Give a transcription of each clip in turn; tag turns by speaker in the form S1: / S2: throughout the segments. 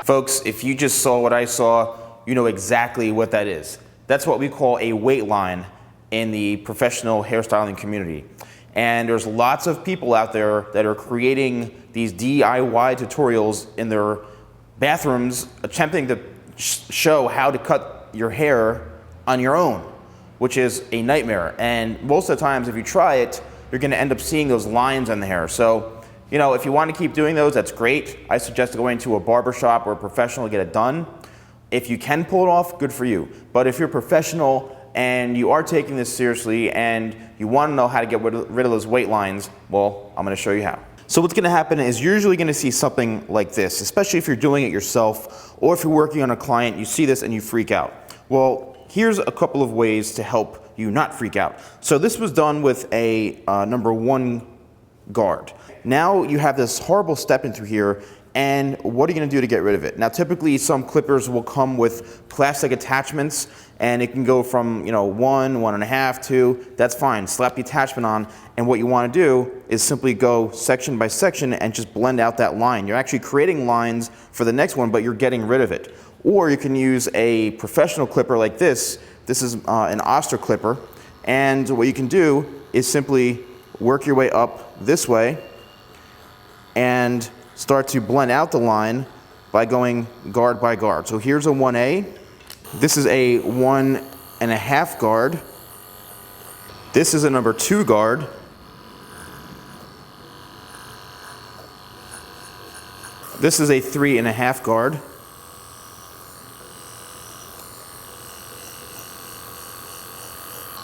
S1: Folks, if you just saw what I saw, you know exactly what that is. That's what we call a wait line in the professional hairstyling community. And there's lots of people out there that are creating these DIY tutorials in their bathrooms, attempting to show how to cut your hair on your own, which is a nightmare. And most of the times, if you try it, you're gonna end up seeing those lines on the hair. So, you know, if you want to keep doing those, that's great. I suggest going to a barber shop or a professional to get it done. If you can pull it off, good for you. But if you're a professional and you are taking this seriously and you want to know how to get rid of those weight lines, well, I'm going to show you how. So what's going to happen is you're usually going to see something like this, especially if you're doing it yourself or if you're working on a client, you see this and you freak out. Well, here's a couple of ways to help you not freak out. So this was done with a number 1 guard. Now you have this horrible step in through here, and what are you going to do to get rid of it? Now typically some clippers will come with plastic attachments, and it can go from 1, 1.5, 2, that's fine. Slap the attachment on, and what you want to do is simply go section by section and just blend out that line. You're actually creating lines for the next one, but you're getting rid of it. Or you can use a professional clipper like this. This is an Oster clipper, and what you can do is simply work your way up this way and start to blend out the line by going guard by guard. So here's a 1A. This is a 1.5 guard. This is a number 2 guard. This is a 3.5 guard.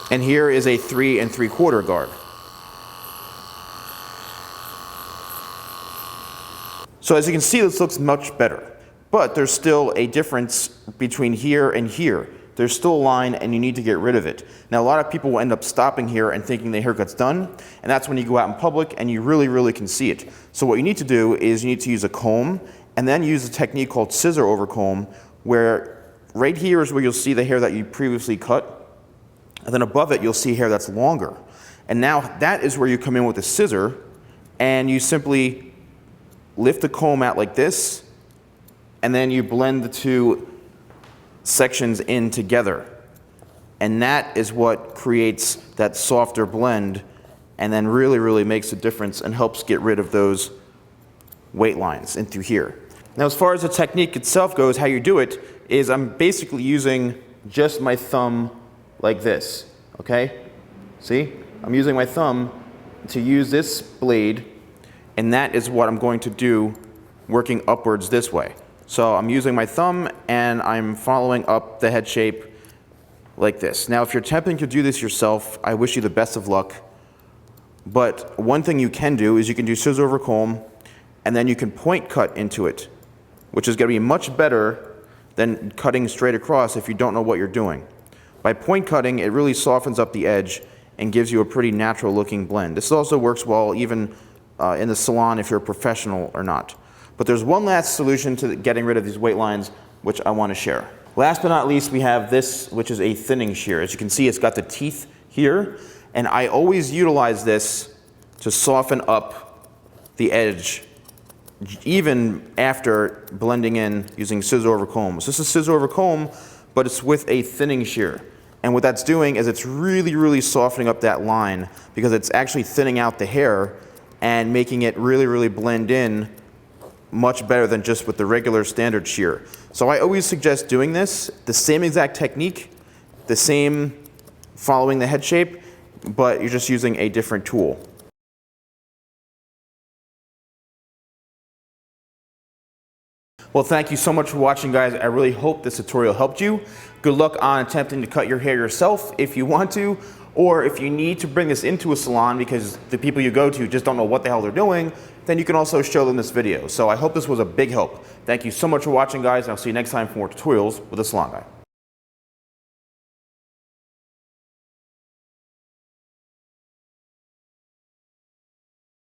S1: And here is a 3 3/4 guard. So as you can see, this looks much better, but there's still a difference between here and here. There's still a line and you need to get rid of it. Now a lot of people will end up stopping here and thinking the haircut's done, and that's when you go out in public and you really can see it. So what you need to do is you need to use a comb and then use a technique called scissor over comb, where right here is where you'll see the hair that you previously cut, and then above it you'll see hair that's longer. And now that is where you come in with a scissor and you simply lift the comb out like this, and then you blend the 2 sections in together. And that is what creates that softer blend and then really makes a difference and helps get rid of those weight lines in through here. Now as far as the technique itself goes, how you do it is I'm basically using just my thumb like this, okay? See? I'm using my thumb to use this blade, and that is what I'm going to do working upwards this way. So I'm using my thumb and I'm following up the head shape like this. Now if you're attempting to do this yourself, I wish you the best of luck. But one thing you can do is you can do scissor over comb, and then you can point cut into it, which is going to be much better than cutting straight across if you don't know what you're doing. By point cutting, it really softens up the edge and gives you a pretty natural looking blend. This also works well even in the salon if you're a professional or not. But there's one last solution to getting rid of these weight lines, which I want to share. Last but not least, we have this, which is a thinning shear. As you can see, it's got the teeth here, and I always utilize this to soften up the edge, even after blending in using scissor over comb. So this is scissor over comb, but it's with a thinning shear. And what that's doing is it's really softening up that line, because it's actually thinning out the hair and making it really blend in much better than just with the regular standard shear. So I always suggest doing this, the same exact technique, the same following the head shape, but you're just using a different tool. Well, thank you so much for watching, guys. I really hope this tutorial helped you. Good luck on attempting to cut your hair yourself if you want to, or if you need to bring this into a salon because the people you go to just don't know what the hell they're doing, then you can also show them this video. So I hope this was a big help. Thank you so much for watching, guys, and I'll see you next time for more tutorials with the Salon Guy.